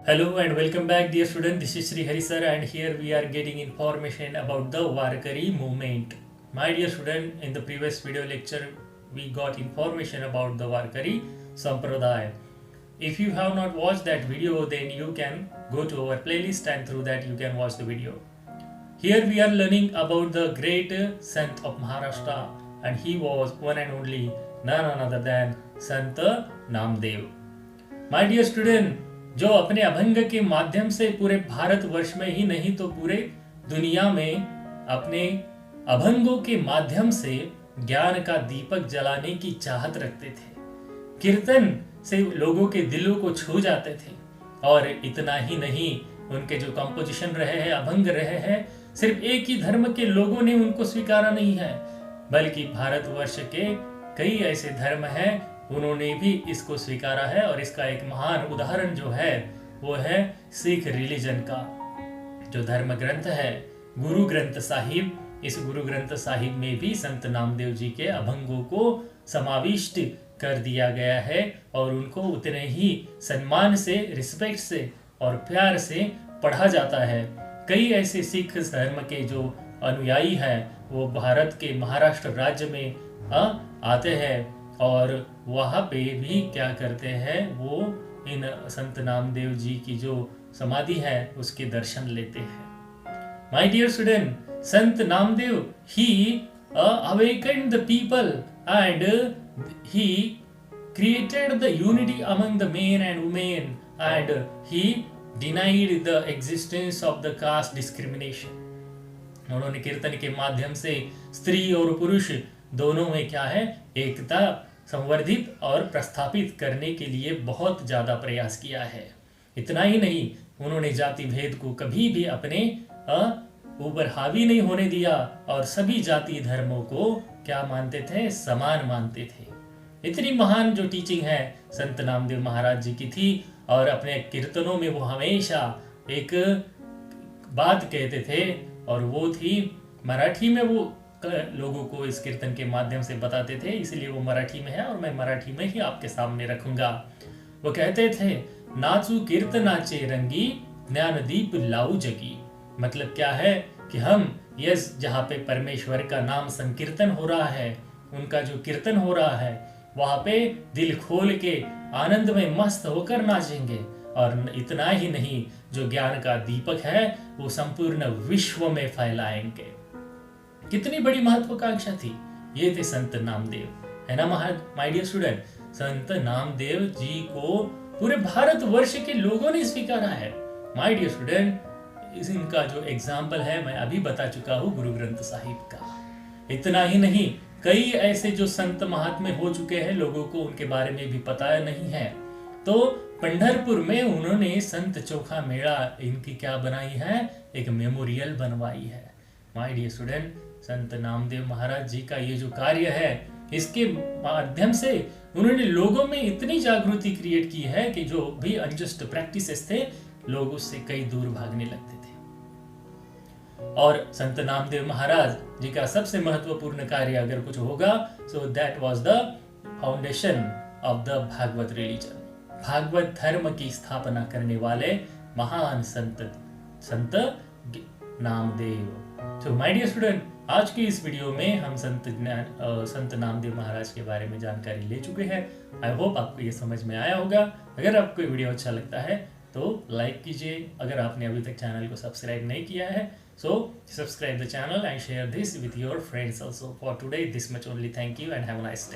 Hello and welcome back, dear student. This is Sri Hari sir, and here we are getting information about the Warkari movement. My dear student, in the previous video lecture, we got information about the Warkari Sampradaya. If you have not watched that video, then you can go to our playlist and through that you can watch the video. Here we are learning about the great Sant of Maharashtra, and he was one and only none other than Sant Namdev. My dear student, जो अपने अभंग के माध्यम से पूरे भारतवर्ष में ही नहीं तो पूरे दुनिया में अपने अभंगों के माध्यम से ज्ञान का दीपक जलाने की चाहत रखते थे, कीर्तन से लोगों के दिलों को छू जाते थे। और इतना ही नहीं, उनके जो कंपोजिशन रहे हैं, अभंग रहे हैं, सिर्फ एक ही धर्म के लोगों ने उनको स्वीकारा नहीं है, बल्कि भारतवर्ष के कई ऐसे धर्म हैं उन्होंने भी इसको स्वीकारा है। और इसका एक महान उदाहरण जो है वो है सिख रिलीजन का जो धर्म ग्रंथ है गुरु ग्रंथ साहिब। इस गुरु ग्रंथ साहिब में भी संत नामदेव जी के अभंगों को समाविष्ट कर दिया गया है और उनको उतने ही सम्मान से, रिस्पेक्ट से और प्यार से पढ़ा जाता है। कई ऐसे सिख धर्म के जो अनुयायी हैं वो भारत के महाराष्ट्र राज्य में आते हैं और वहाँ पे भी क्या करते हैं, वो इन संत नामदेव जी की जो समाधि है उसके दर्शन लेते हैं। My dear student, Sant Namdev he awakened the people and he created the unity among the men and women and he denied the existence of the caste discrimination. उन्होंने कीर्तन के माध्यम से स्त्री और पुरुष दोनों में क्या है, एकता संवर्धित और प्रस्थापित करने के लिए बहुत ज्यादा प्रयास किया है। इतना ही नहीं, उन्होंने जाति भेद को कभी भी अपने ऊपर हावी नहीं होने दिया और सभी जाति धर्मों को क्या मानते थे, समान मानते थे। इतनी महान जो टीचिंग है संत नामदेव महाराज जी की थी। और अपने कीर्तनों में वो हमेशा एक बात कहते थे और वो थी, मराठी में वो लोगों को इस कीर्तन के माध्यम से बताते थे, इसलिए वो मराठी में है और मैं मराठी में ही आपके सामने रखूंगा। वो कहते थे, नाचू कीर्तनाचे रंगी ज्ञानदीप लाऊ जगी। मतलब क्या है कि हम जहाँ पे परमेश्वर का नाम संकीर्तन हो रहा है, उनका जो कीर्तन हो रहा है, वहां पे दिल खोल के आनंद में मस्त होकर नाचेंगे। और इतना ही नहीं, जो ज्ञान का दीपक है वो संपूर्ण विश्व में फैलाएंगे। कितनी बड़ी महत्वाकांक्षा थी। ये थे संत नामदेव, है ना माय डियर स्टूडेंट। संत नामदेव जी को पूरे भारतवर्ष के लोगों ने स्वीकारा है। माय डियर स्टूडेंट, इनका जो एग्जाम्पल है मैं अभी बता चुका हूँ गुरु ग्रंथ साहिब का। इतना ही नहीं, कई ऐसे जो संत महात्मे हो चुके हैं, लोगों को उनके बारे में भी पता नहीं है। तो पंढरपुर में उन्होंने संत चोखा मेला इनकी क्या बनाई है, एक मेमोरियल बनवाई है। माय डियर स्टूडेंट, संत नामदेव महाराज जी का ये जो कार्य है, इसके माध्यम से उन्होंने लोगों में इतनी जागृति क्रिएट की है कि जो भी अनजस्ट प्रैक्टिसेस थे, लोग उससे कई दूर भागने लगते थे। और संत नामदेव महाराज जी का सबसे महत्वपूर्ण कार्य अगर कुछ होगा, so that was the foundation of the Bhagwat religion. Bhagwat धर्म की स्थापना करने वाले महान संत नामदेव। तो माय डियर स्टूडेंट, आज की इस वीडियो में हम संत नामदेव महाराज के बारे में जानकारी ले चुके हैं। आई होप आपको ये समझ में आया होगा। अगर आपको ये वीडियो अच्छा लगता है तो लाइक कीजिए। अगर आपने अभी तक चैनल को सब्सक्राइब नहीं किया है, so subscribe the channel and share this with your friends also. For today this much only. Thank you and have a nice day.